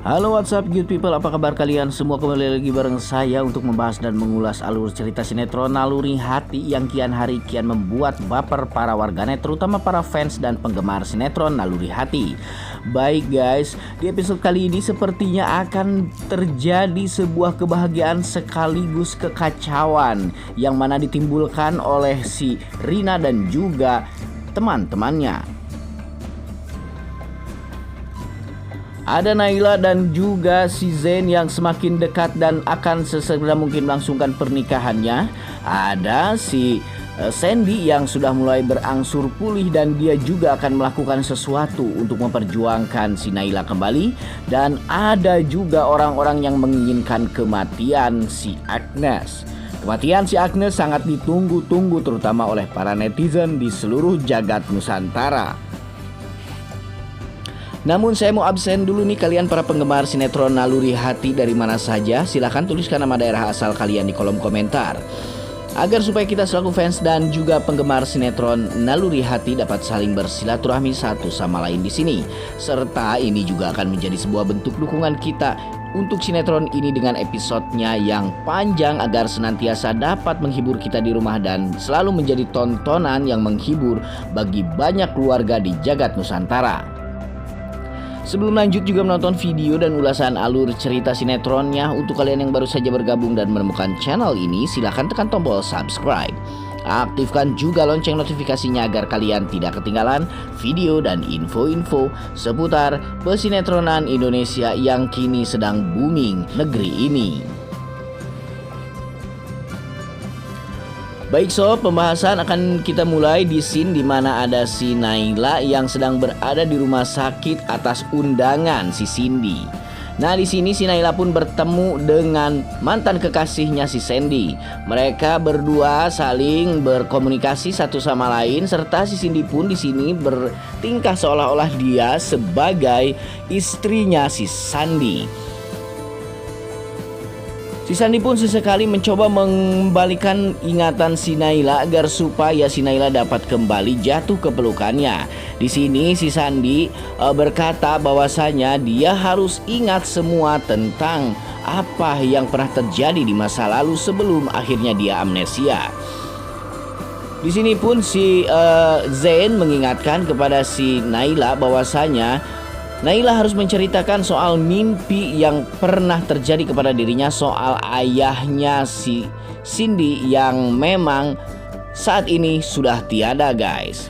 Halo what's up good people, apa kabar kalian semua? Kembali lagi bareng saya untuk membahas dan mengulas alur cerita sinetron Naluri Hati yang kian hari kian membuat baper para warganet, terutama para fans dan penggemar sinetron Naluri Hati. Baik guys, di episode kali ini sepertinya akan terjadi sebuah kebahagiaan sekaligus kekacauan yang mana ditimbulkan oleh si Rina dan juga teman-temannya. Ada Naila dan juga si Zain yang semakin dekat dan akan sesegera mungkin melangsungkan pernikahannya. Ada si Sandy yang sudah mulai berangsur pulih dan dia juga akan melakukan sesuatu untuk memperjuangkan si Naila kembali. Dan ada juga orang-orang yang menginginkan kematian si Agnes. Kematian si Agnes sangat ditunggu-tunggu terutama oleh para netizen di seluruh jagat Nusantara. Namun saya mau absen dulu nih, kalian para penggemar sinetron Naluri Hati dari mana saja, silahkan tuliskan nama daerah asal kalian di kolom komentar. Agar supaya kita selaku fans dan juga penggemar sinetron Naluri Hati dapat saling bersilaturahmi satu sama lain di sini. Serta ini juga akan menjadi sebuah bentuk dukungan kita untuk sinetron ini dengan episodenya yang panjang agar senantiasa dapat menghibur kita di rumah dan selalu menjadi tontonan yang menghibur bagi banyak keluarga di jagat Nusantara. Sebelum lanjut juga menonton video dan ulasan alur cerita sinetronnya, untuk kalian yang baru saja bergabung dan menemukan channel ini, silahkan tekan tombol subscribe. Aktifkan juga lonceng notifikasinya agar kalian tidak ketinggalan video dan info-info seputar pesinetronan Indonesia yang kini sedang booming negeri ini. Baik sob, pembahasan akan kita mulai di scene di mana ada si Naila yang sedang berada di rumah sakit atas undangan si Cindy. Nah, di sini si Naila pun bertemu dengan mantan kekasihnya si Sandy. Mereka berdua saling berkomunikasi satu sama lain serta si Cindy pun di sini bertingkah seolah-olah dia sebagai istrinya si Sandy. Si Sandy pun sesekali mencoba mengembalikan ingatan si Naila agar supaya si Naila dapat kembali jatuh ke pelukannya. Di sini si Sandy berkata bahwasanya dia harus ingat semua tentang apa yang pernah terjadi di masa lalu sebelum akhirnya dia amnesia. Di sini pun si Zain mengingatkan kepada si Naila bahwasanya Naila harus menceritakan soal mimpi yang pernah terjadi kepada dirinya soal ayahnya si Cindy yang memang saat ini sudah tiada guys.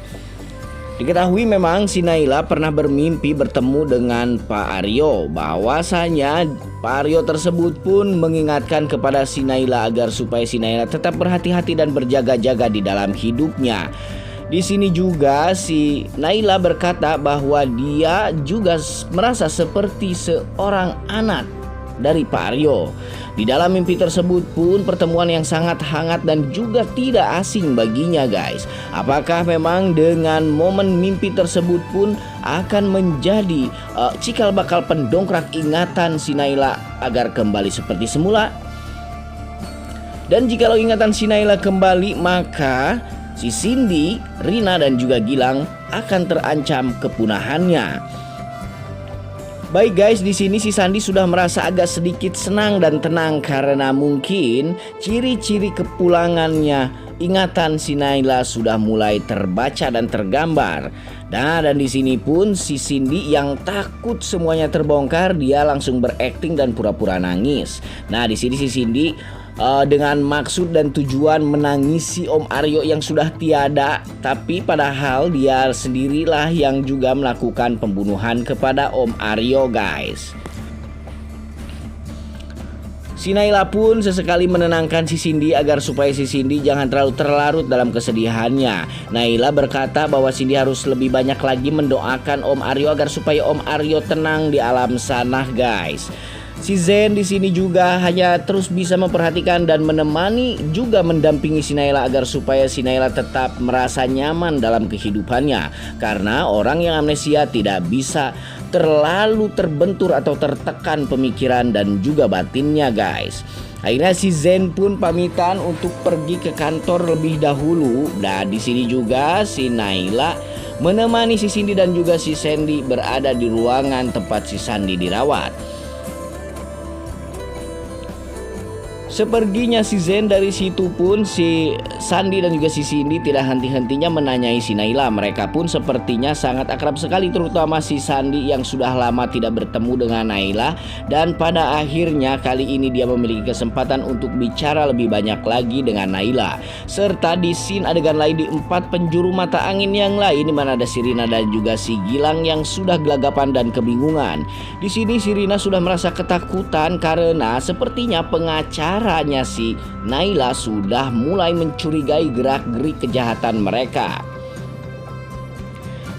Diketahui memang si Naila pernah bermimpi bertemu dengan Pak Aryo. Bahwasanya Pak Aryo tersebut pun mengingatkan kepada si Naila agar supaya si Naila tetap berhati-hati dan berjaga-jaga di dalam hidupnya. Di sini juga si Naila berkata bahwa dia juga merasa seperti seorang anak dari Pak Aryo. Di dalam mimpi tersebut pun pertemuan yang sangat hangat dan juga tidak asing baginya guys. Apakah memang dengan momen mimpi tersebut pun akan menjadi cikal bakal pendongkrak ingatan si Naila agar kembali seperti semula? Dan jikalau ingatan si Naila kembali, maka si Cindy, Rina dan juga Gilang akan terancam kepunahannya. Baik guys, di sini si Sandy sudah merasa agak sedikit senang dan tenang karena mungkin ciri-ciri kepulangannya ingatan si Naila sudah mulai terbaca dan tergambar. Nah, dan di sini pun si Cindy yang takut semuanya terbongkar, dia langsung berakting dan pura-pura nangis. Nah, di sini si Cindy dengan maksud dan tujuan menangisi Om Aryo yang sudah tiada, tapi padahal dia sendirilah yang juga melakukan pembunuhan kepada Om Aryo guys. Si Naila pun sesekali menenangkan si Cindy agar supaya si Cindy jangan terlalu terlarut dalam kesedihannya. Naila berkata bahwa Cindy harus lebih banyak lagi mendoakan Om Aryo agar supaya Om Aryo tenang di alam sana guys. Si Zain di sini juga hanya terus bisa memperhatikan dan menemani juga mendampingi si Naila agar supaya si Naila tetap merasa nyaman dalam kehidupannya. Karena orang yang amnesia tidak bisa terlalu terbentur atau tertekan pemikiran dan juga batinnya guys. Akhirnya si Zain pun pamitan untuk pergi ke kantor lebih dahulu. Nah, di sini juga si Naila menemani si Cindy dan juga si Sandy berada di ruangan tempat si Sandy dirawat. Seperginya si Zain dari situ pun si Sandi dan juga si Cindy tidak henti-hentinya menanyai si Naila. Mereka pun sepertinya sangat akrab sekali, terutama si Sandi yang sudah lama tidak bertemu dengan Naila. Dan pada akhirnya kali ini dia memiliki kesempatan untuk bicara lebih banyak lagi dengan Naila. Serta di scene adegan lain di 4 penjuru mata angin yang lain, di mana ada si Rina dan juga si Gilang yang sudah gelagapan dan kebingungan. Di sini si Rina sudah merasa ketakutan karena sepertinya pengacaranya si Naila sudah mulai mencurigai gerak-gerik kejahatan mereka.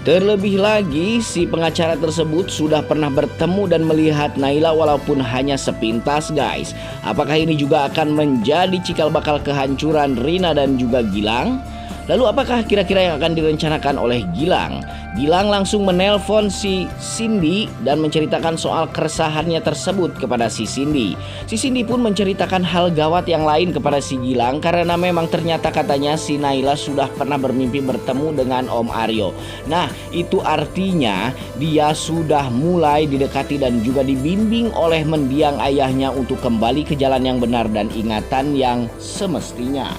Terlebih lagi, si pengacara tersebut sudah pernah bertemu dan melihat Naila walaupun hanya sepintas, guys. Apakah ini juga akan menjadi cikal bakal kehancuran Rina dan juga Gilang? Lalu apakah kira-kira yang akan direncanakan oleh Gilang? Gilang langsung menelpon si Cindy dan menceritakan soal keresahannya tersebut kepada si Cindy. Si Cindy pun menceritakan hal gawat yang lain kepada si Gilang karena memang ternyata katanya si Naila sudah pernah bermimpi bertemu dengan Om Aryo. Nah, itu artinya dia sudah mulai didekati dan juga dibimbing oleh mendiang ayahnya untuk kembali ke jalan yang benar dan ingatan yang semestinya.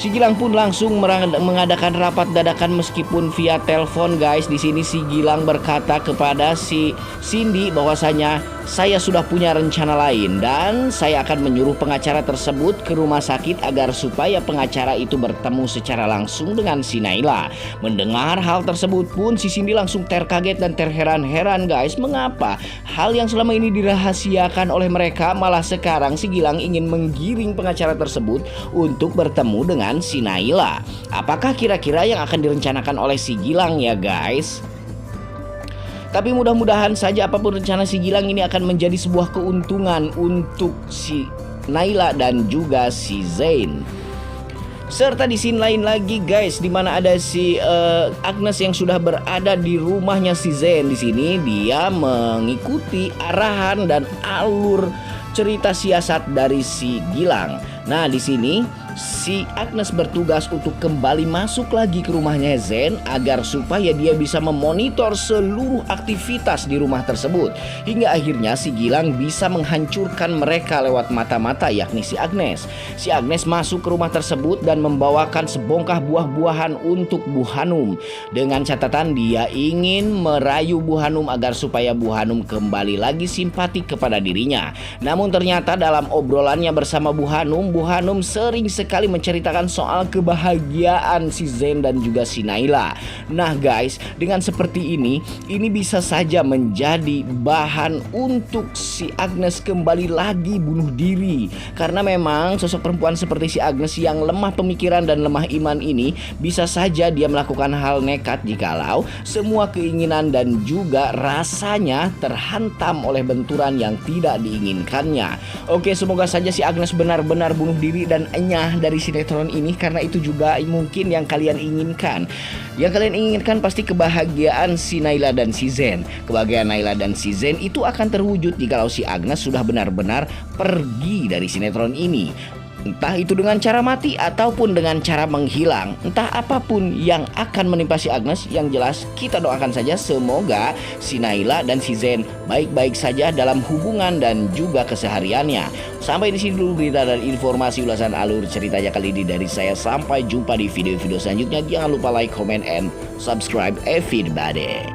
Si Gilang pun langsung mengadakan rapat dadakan meskipun via telepon, guys. Di sini si Gilang berkata kepada si Cindy bahwasanya saya sudah punya rencana lain dan saya akan menyuruh pengacara tersebut ke rumah sakit agar supaya pengacara itu bertemu secara langsung dengan si Naila. Mendengar hal tersebut pun si Cindy langsung terkaget dan terheran-heran, guys. Mengapa hal yang selama ini dirahasiakan oleh mereka malah sekarang si Gilang ingin menggiring pengacara tersebut untuk bertemu dengan si Naila? Apakah kira-kira yang akan direncanakan oleh si Gilang ya, guys? Tapi mudah-mudahan saja apapun rencana si Gilang ini akan menjadi sebuah keuntungan untuk si Naila dan juga si Zain. Serta di scene lain lagi, guys, di mana ada si Agnes yang sudah berada di rumahnya si Zain. Di sini dia mengikuti arahan dan alur cerita siasat dari si Gilang. Nah, di sini si Agnes bertugas untuk kembali masuk lagi ke rumahnya Zain agar supaya dia bisa memonitor seluruh aktivitas di rumah tersebut. Hingga akhirnya si Gilang bisa menghancurkan mereka lewat mata-mata, yakni si Agnes. Si Agnes masuk ke rumah tersebut dan membawakan sebongkah buah-buahan untuk Bu Hanum. Dengan catatan dia ingin merayu Bu Hanum agar supaya Bu Hanum kembali lagi simpati kepada dirinya. Namun ternyata dalam obrolannya bersama Bu Hanum sering sekali menceritakan soal kebahagiaan si Zain dan juga si Naila. Nah, guys, dengan seperti ini bisa saja menjadi bahan untuk si Agnes kembali lagi bunuh diri. Karena memang sosok perempuan seperti si Agnes yang lemah pemikiran dan lemah iman ini bisa saja dia melakukan hal nekat jikalau semua keinginan dan juga rasanya terhantam oleh benturan yang tidak diinginkannya. Oke, semoga saja si Agnes benar-benar bunuh diri dan enyah dari sinetron ini, karena itu juga mungkin yang kalian inginkan. Yang kalian inginkan pasti kebahagiaan si Naila dan si Zain. Kebahagiaan Naila dan si Zain itu akan terwujud jikalau si Agnes sudah benar-benar pergi dari sinetron ini. Entah itu dengan cara mati ataupun dengan cara menghilang. Entah apapun yang akan menimpa si Agnes, yang jelas kita doakan saja semoga si Naila dan si Zain baik-baik saja dalam hubungan dan juga kesehariannya. Sampai di sini dulu berita dan informasi ulasan alur ceritanya kali ini dari saya. Sampai jumpa di video-video selanjutnya. Jangan lupa like, comment, and subscribe everybody.